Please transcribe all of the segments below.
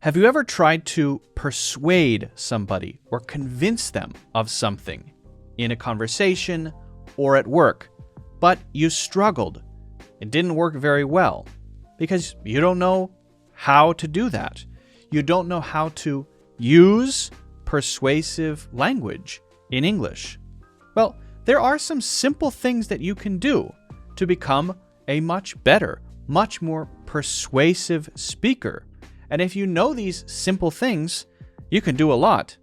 Have you ever tried to persuade somebody or convince them of something in a conversation or at work, but you struggled? It didn't work very well because you don't know how to do that. You don't know how to use persuasive language in English. Well, there are some simple things that you can do to become a much better, much more persuasive speaker. And if you know these simple things, you can do a lot.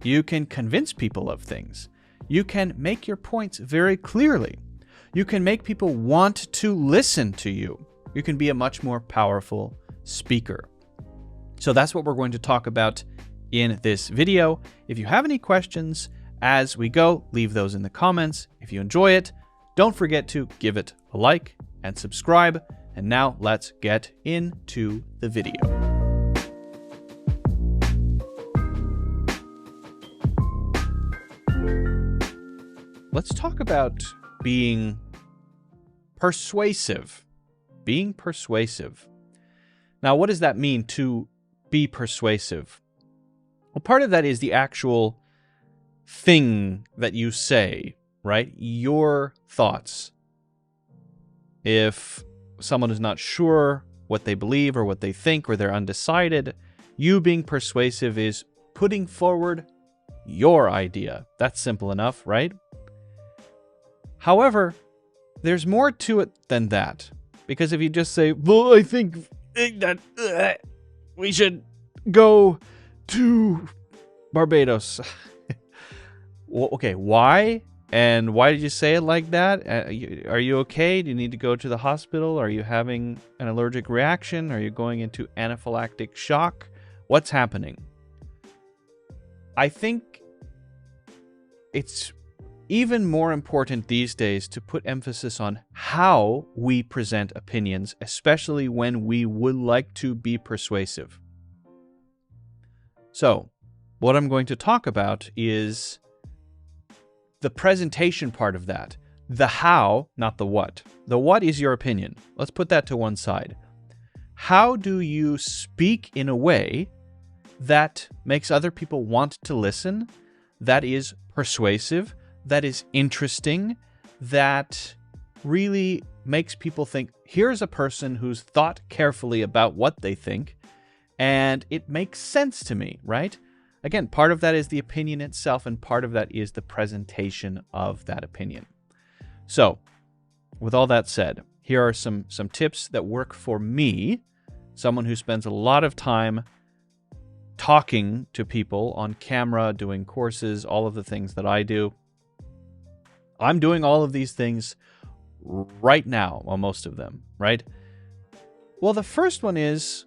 You can convince people of things. You can make your points very clearly. You can make people want to listen to you. You can be a much more powerful speaker. So that's what we're going to talk about in this video. If you have any questions as we go, leave those in the comments. If you enjoy it, don't forget to give it a like and subscribe. And now let's get into the video. Let's talk about being persuasive. Being persuasive. Now, what does that mean to be persuasive? Well, part of that is the actual thing that you say, right? Your thoughts. If someone is not sure what they believe or what they think, or they're undecided, you being persuasive is putting forward your idea. That's simple enough, right? However, there's more to it than that. Because if you just say, well, I think that we should go to Barbados. Well, okay, why? And why did you say it like that? Are you okay? Do you need to go to the hospital? Are you having an allergic reaction? Are you going into anaphylactic shock? What's happening? I think it's even more important these days to put emphasis on how we present opinions, especially when we would like to be persuasive. So, what I'm going to talk about is the presentation part of that. The how, not the what. The what is your opinion. Let's put that to one side. How do you speak in a way that makes other people want to listen, that is persuasive, that is interesting, that really makes people think, here's a person who's thought carefully about what they think, and it makes sense to me, right? Again, part of that is the opinion itself, and part of that is the presentation of that opinion. So, with all that said, here are some tips that work for me, someone who spends a lot of time talking to people on camera, doing courses, all of the things that I do. I'm doing all of these things right now, well, most of them, right? Well, the first one is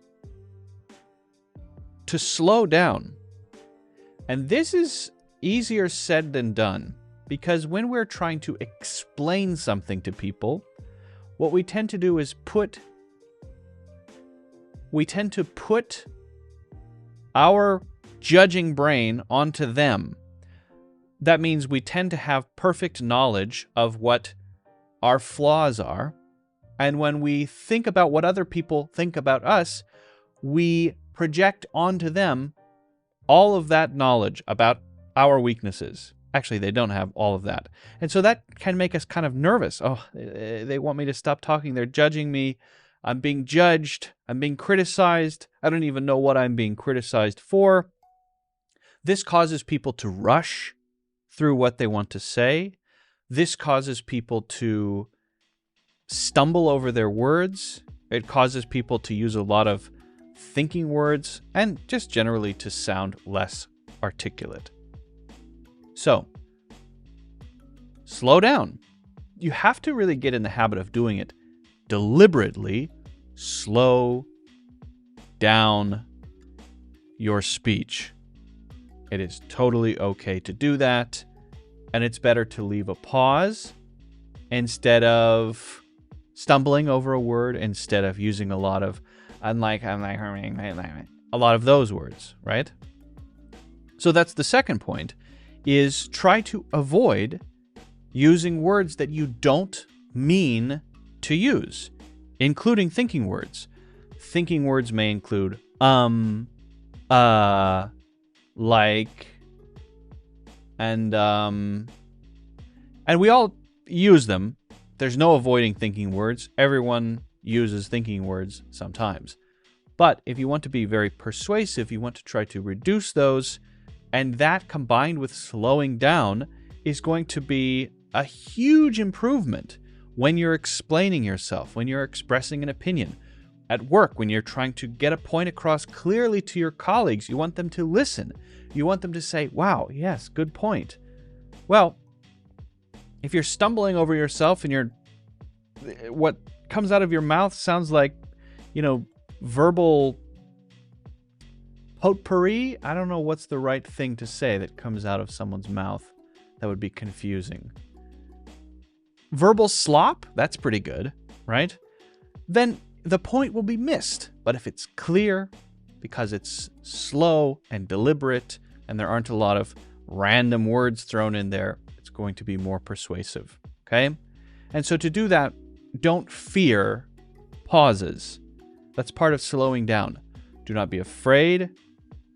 to slow down. And this is easier said than done, because when we're trying to explain something to people, what we tend to do is put our judging brain onto them. That means we tend to have perfect knowledge of what our flaws are. And when we think about what other people think about us, we project onto them all of that knowledge about our weaknesses. Actually, they don't have all of that. And so that can make us kind of nervous. Oh, they want me to stop talking. They're judging me. I'm being judged. I'm being criticized. I don't even know what I'm being criticized for. This causes people to rush through what they want to say. This causes people to stumble over their words. It causes people to use a lot of thinking words and just generally to sound less articulate. So, slow down. You have to really get in the habit of doing it deliberately. Slow down your speech. It is totally okay to do that, and it's better to leave a pause instead of stumbling over a word, instead of using a lot of a lot of those words, right? So that's the second point, is try to avoid using words that you don't mean to use, including thinking words. Thinking words may include like, and we all use them. There's no avoiding thinking words. Everyone uses thinking words sometimes. But if you want to be very persuasive, you want to try to reduce those, and that combined with slowing down is going to be a huge improvement when you're explaining yourself, when you're expressing an opinion. At work, when you're trying to get a point across clearly to your colleagues, you want them to listen. You want them to say, wow, yes, good point. Well, if you're stumbling over yourself and what comes out of your mouth sounds like, verbal potpourri. I don't know what's the right thing to say that comes out of someone's mouth. That would be confusing. Verbal slop, that's pretty good, right? Then the point will be missed. But if it's clear, because it's slow and deliberate, and there aren't a lot of random words thrown in there, it's going to be more persuasive, okay? And so to do that, don't fear pauses. That's part of slowing down. Do not be afraid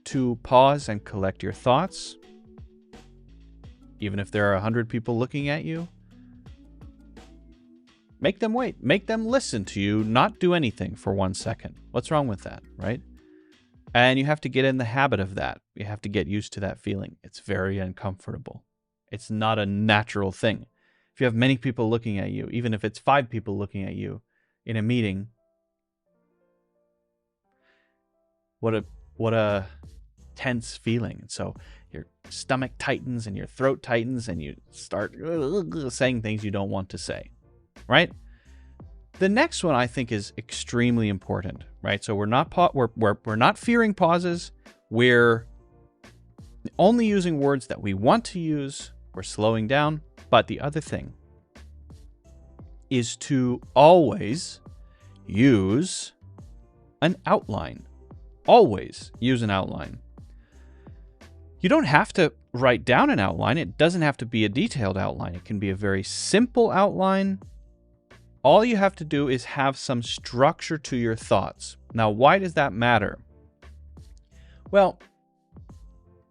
to pause and collect your thoughts. Even if there are 100 people looking at you, make them wait. Make them listen to you, not do anything for 1 second. What's wrong with that, right? And you have to get in the habit of that. You have to get used to that feeling. It's very uncomfortable. It's not a natural thing. If you have many people looking at you, even if it's 5 people looking at you in a meeting, what a tense feeling. And so your stomach tightens and your throat tightens and you start saying things you don't want to say, right? The next one I think is extremely important, right? So we're not fearing pauses. We're only using words that we want to use. We're slowing down. But the other thing is to always use an outline. Always use an outline. You don't have to write down an outline. It doesn't have to be a detailed outline. It can be a very simple outline. All you have to do is have some structure to your thoughts. Now, why does that matter? Well,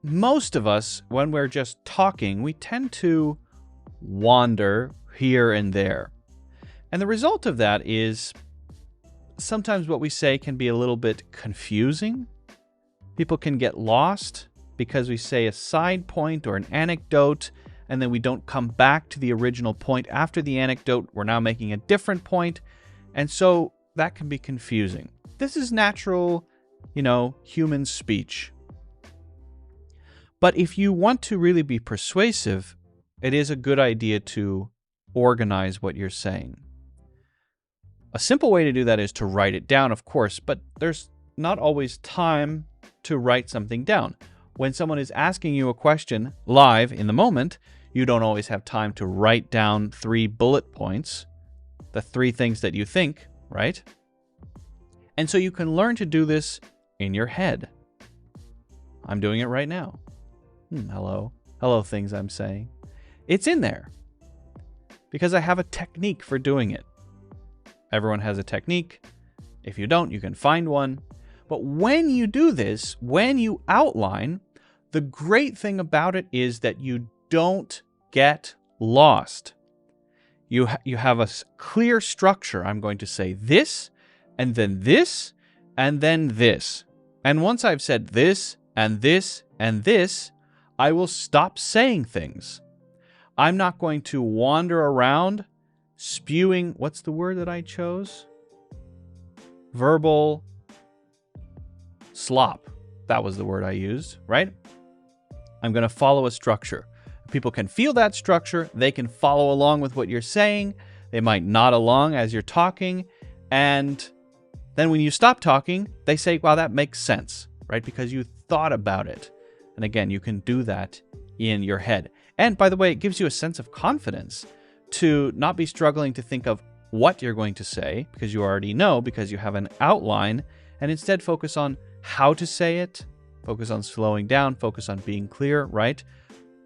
most of us, when we're just talking, we tend to wander here and there. And the result of that is sometimes what we say can be a little bit confusing. People can get lost because we say a side point or an anecdote, and then we don't come back to the original point after the anecdote. We're now making a different point. And so that can be confusing. This is natural, human speech. But if you want to really be persuasive, it is a good idea to organize what you're saying. A simple way to do that is to write it down, of course, but there's not always time to write something down. When someone is asking you a question live in the moment, you don't always have time to write down 3 bullet points, the 3 things that you think, right? And so you can learn to do this in your head. I'm doing it right now. Hello things I'm saying. It's in there because I have a technique for doing it. Everyone has a technique. If you don't, you can find one. But when you do this, when you outline, the great thing about it is that you don't get lost. You have a clear structure. I'm going to say this, and then this, and then this. And once I've said this, and this, and this, I will stop saying things. I'm not going to wander around spewing, what's the word that I chose? Verbal slop. That was the word I used, right? I'm going to follow a structure. People can feel that structure. They can follow along with what you're saying. They might nod along as you're talking. And then when you stop talking, they say, wow, that makes sense, right? Because you thought about it. And again, you can do that in your head. And by the way, it gives you a sense of confidence to not be struggling to think of what you're going to say because you already know, because you have an outline, and instead focus on how to say it, focus on slowing down, focus on being clear, right?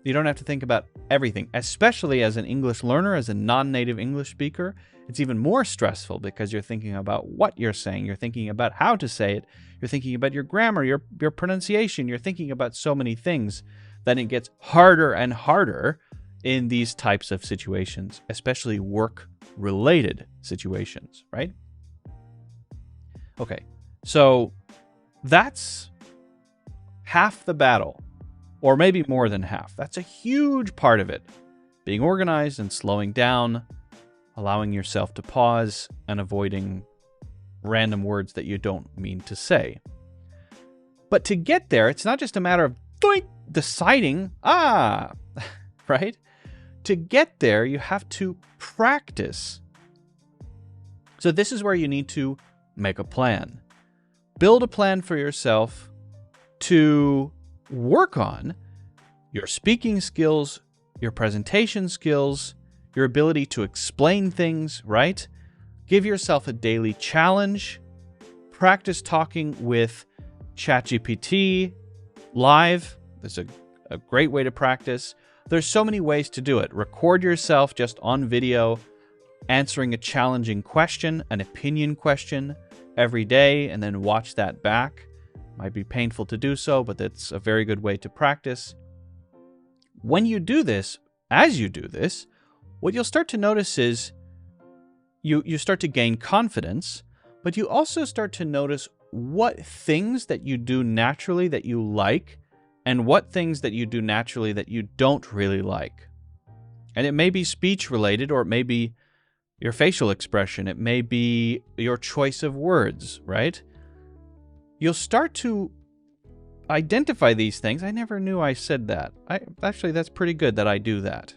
You don't have to think about everything, especially as an English learner, as a non-native English speaker. It's even more stressful because you're thinking about what you're saying. You're thinking about how to say it. You're thinking about your grammar, your pronunciation. You're thinking about so many things that it gets harder and harder in these types of situations, especially work-related situations, right? Okay, so that's half the battle, or maybe more than half. That's a huge part of it. Being organized and slowing down, allowing yourself to pause, and avoiding random words that you don't mean to say. But to get there, it's not just a matter of deciding, right? To get there, you have to practice. So this is where you need to make a plan. Build a plan for yourself to work on your speaking skills, your presentation skills, your ability to explain things, right? Give yourself a daily challenge. Practice talking with ChatGPT live. That's a great way to practice. There's so many ways to do it. Record yourself just on video, answering a challenging question, an opinion question every day, and then watch that back. Might be painful to do so, but it's a very good way to practice. When you do this, as you do this, what you'll start to notice is you start to gain confidence, but you also start to notice what things that you do naturally that you like, and what things that you do naturally that you don't really like. And it may be speech related, or it may be your facial expression. It may be your choice of words, right? You'll start to identify these things. I never knew I said that. Actually, that's pretty good that I do that.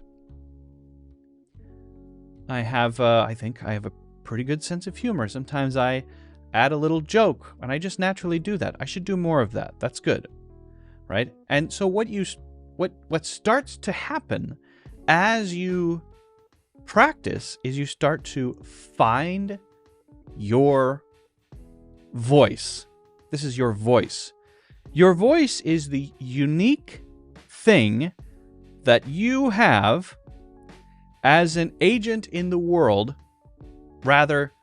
I think I have a pretty good sense of humor. Sometimes I add a little joke, and I just naturally do that. I should do more of that. That's good. Right? And so what starts to happen as you practice is you start to find your voice. This is your voice. Your voice is the unique thing that you have as an agent in the world, rather,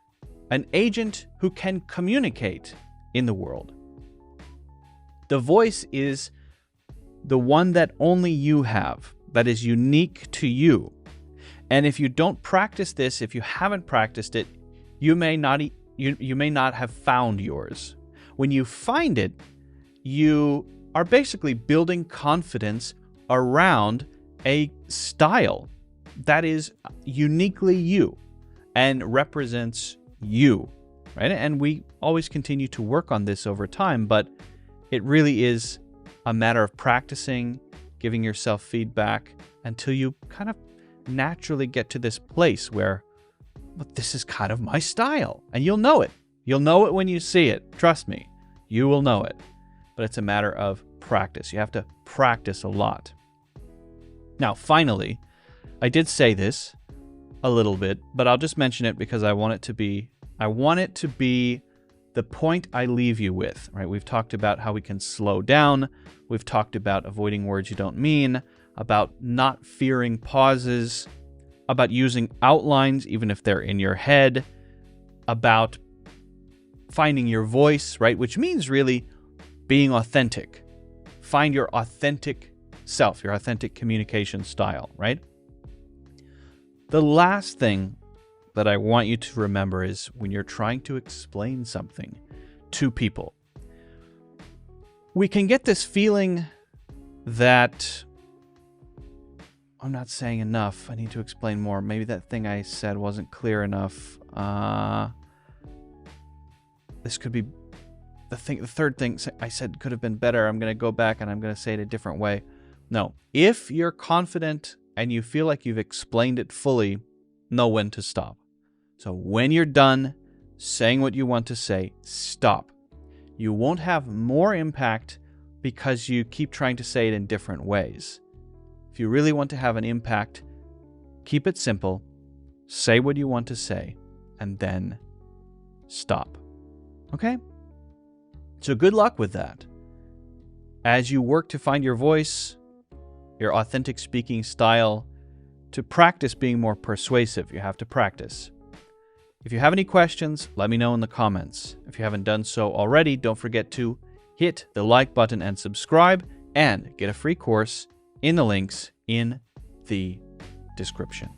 an agent who can communicate in the world. The voice is the one that only you have, that is unique to you. And if you don't practice this, if you haven't practiced it, you may not have found yours. When you find it, you are basically building confidence around a style that is uniquely you and represents you, right? And we always continue to work on this over time, but it really is a matter of practicing, giving yourself feedback until you kind of naturally get to this place where, well, this is kind of my style. And you'll know it. You'll know it when you see it. Trust me, you will know it. But it's a matter of practice. You have to practice a lot. Now, finally, I did say this a little bit, but I'll just mention it because I want it to be the point I leave you with, right? We've talked about how we can slow down. We've talked about avoiding words you don't mean, about not fearing pauses, about using outlines even if they're in your head, about finding your voice, right? Which means really being authentic. Find your authentic self, your authentic communication style, right? The last thing that I want you to remember is when you're trying to explain something to people, we can get this feeling that I'm not saying enough. I need to explain more. Maybe that thing I said wasn't clear enough. This could be the third thing I said could have been better. I'm going to go back and I'm going to say it a different way. No, if you're confident and you feel like you've explained it fully, know when to stop. So when you're done saying what you want to say, stop. You won't have more impact because you keep trying to say it in different ways. If you really want to have an impact, keep it simple, say what you want to say, and then stop. Okay? So good luck with that. As you work to find your voice, your authentic speaking style, to practice being more persuasive. You have to practice. If you have any questions, let me know in the comments. If you haven't done so already, don't forget to hit the like button and subscribe, and get a free course in the links in the description.